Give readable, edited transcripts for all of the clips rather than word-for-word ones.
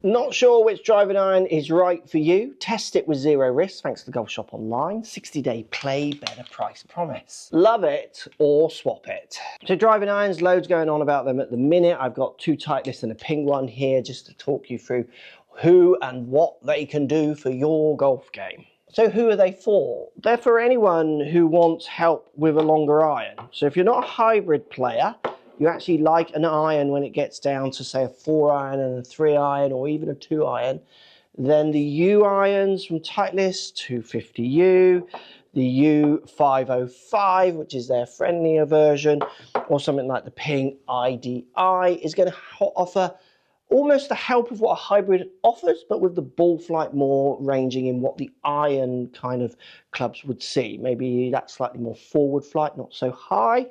Not sure which driving iron is right for you? Test it with zero risk thanks to the Golf Shop Online. 60-day play, better price promise. Love it or swap it. So driving irons, loads going on about them at the minute. I've got two Titleist and a ping one here just to talk you through who and what they can do for your golf game. So who are they for? They're for anyone who wants help with a longer iron. So if you're not a hybrid player, you actually like an iron when it gets down to say a 4 iron and a 3 iron or even a 2 iron, then the U irons from Titleist 250U, the U505, which is their friendlier version, or something like the Ping IDI is going to offer almost the help of what a hybrid offers, but with the ball flight more ranging in what the iron kind of clubs would see. Maybe that's slightly more forward flight, not so high.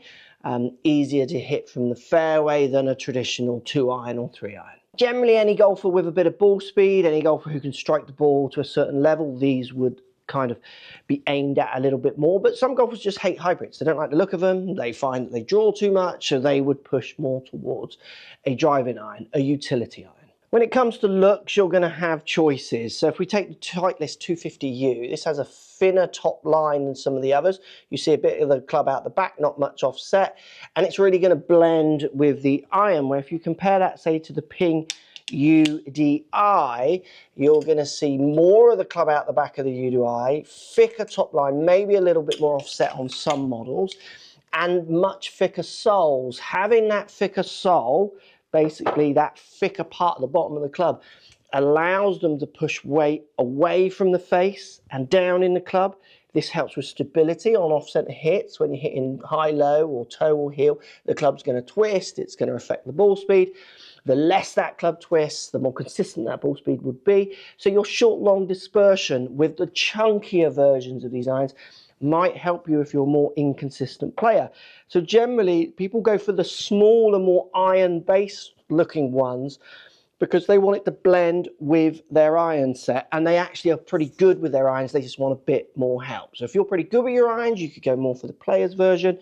Easier to hit from the fairway than a traditional 2 iron or 3 iron. Generally, any golfer with a bit of ball speed, any golfer who can strike the ball to a certain level, these would kind of be aimed at a little bit more. But some golfers just hate hybrids. They don't like the look of them. They find that they draw too much, so they would push more towards a driving iron, a utility iron. When it comes to looks, you're going to have choices. So if we take the Titleist 250U, this has a thinner top line than some of the others. You see a bit of the club out the back, not much offset, and it's really going to blend with the iron, where if you compare that, say, to the Ping UDI, you're going to see more of the club out the back of the UDI, thicker top line, maybe a little bit more offset on some models, and much thicker soles. Having that thicker sole, basically that thicker part at the bottom of the club, allows them to push weight away from the face and down in the club. This helps with stability on off-center hits. When you're hitting high-low or toe or heel, the club's going to twist. It's going to affect the ball speed. The less that club twists, the more consistent that ball speed would be. So your short-long dispersion with the chunkier versions of these irons might help you if you're a more inconsistent player. So generally, people go for the smaller, more iron-based looking ones because they want it to blend with their iron set, and they actually are pretty good with their irons. They just want a bit more help. So if you're pretty good with your irons, you could go more for the player's version.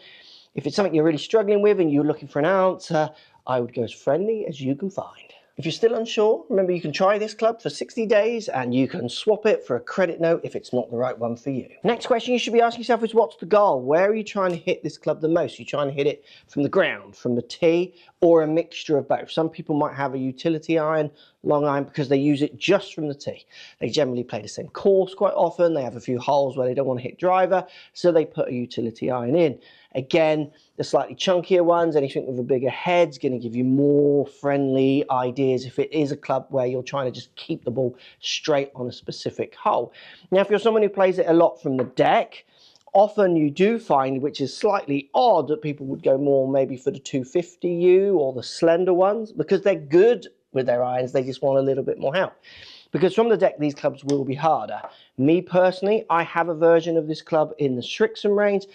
If it's something you're really struggling with and you're looking for an answer, I would go as friendly as you can find. If you're still unsure, remember you can try this club for 60 days and you can swap it for a credit note if it's not the right one for you. Next question you should be asking yourself is, what's the goal? Where are you trying to hit this club the most? Are you trying to hit it from the ground, from the tee, or a mixture of both? Some people might have a utility iron, long iron, because they use it just from the tee. They generally play the same course quite often. They have a few holes where they don't want to hit driver, so they put a utility iron in. Again, the slightly chunkier ones, anything with a bigger head's going to give you more friendly ideas if it is a club where you're trying to just keep the ball straight on a specific hole. Now, if you're someone who plays it a lot from the deck, often you do find, which is slightly odd, that people would go more maybe for the 250U or the slender ones because they're good with their irons. They just want a little bit more help. Because from the deck, these clubs will be harder. Me personally, I have a version of this club in the Strixon range,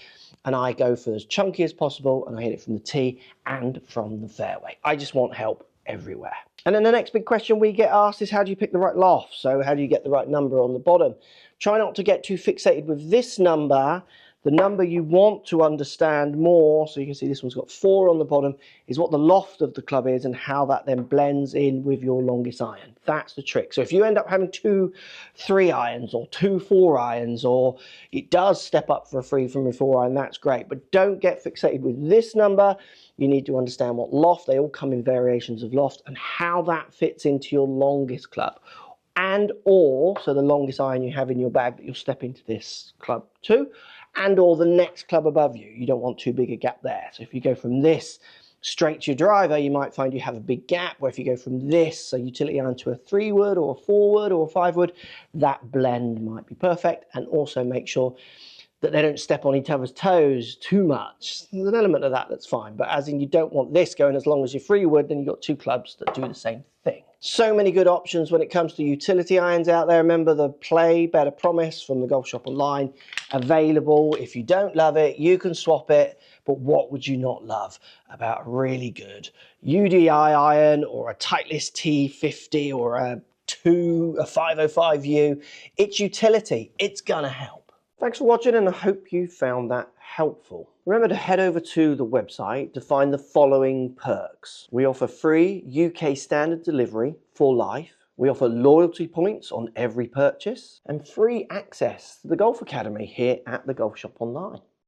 and I go for as chunky as possible, and I hit it from the tee and from the fairway. I just want help everywhere. And then the next big question we get asked is, how do you pick the right loft? So how do you get the right number on the bottom? Try not to get too fixated with this number. The number you want to understand more, so you can see this one's got 4 on the bottom, is what the loft of the club is and how that then blends in with your longest iron. That's the trick. So if you end up having 2 3 irons or 2 4 irons, or it does step up for a 3 from a 4 iron, that's great. But don't get fixated with this number. You need to understand what loft, they all come in variations of loft, and how that fits into your longest club. And or, so the longest iron you have in your bag that you'll step into this club to, and or the next club above you. You don't want too big a gap there. So if you go from this straight to your driver, you might find you have a big gap, where if you go from this, a utility iron, to a 3-wood or a 4-wood or a 5-wood, that blend might be perfect. And also make sure that they don't step on each other's toes too much. There's an element of that that's fine, but as in you don't want this going as long as your 3-wood, then you've got 2 clubs that do the same thing. So many good options when it comes to utility irons out there. Remember the Play Better Promise from the Golf Shop Online, available. If you don't love it, you can swap it, but what would you not love about a really good UDI iron or a Titleist T50 or a 505U? It's utility, it's gonna help. Thanks for watching, and I hope you found that helpful. Remember to head over to the website to find the following perks. We offer free UK standard delivery for life. We offer loyalty points on every purchase and free access to the Golf Academy here at the Golf Shop Online.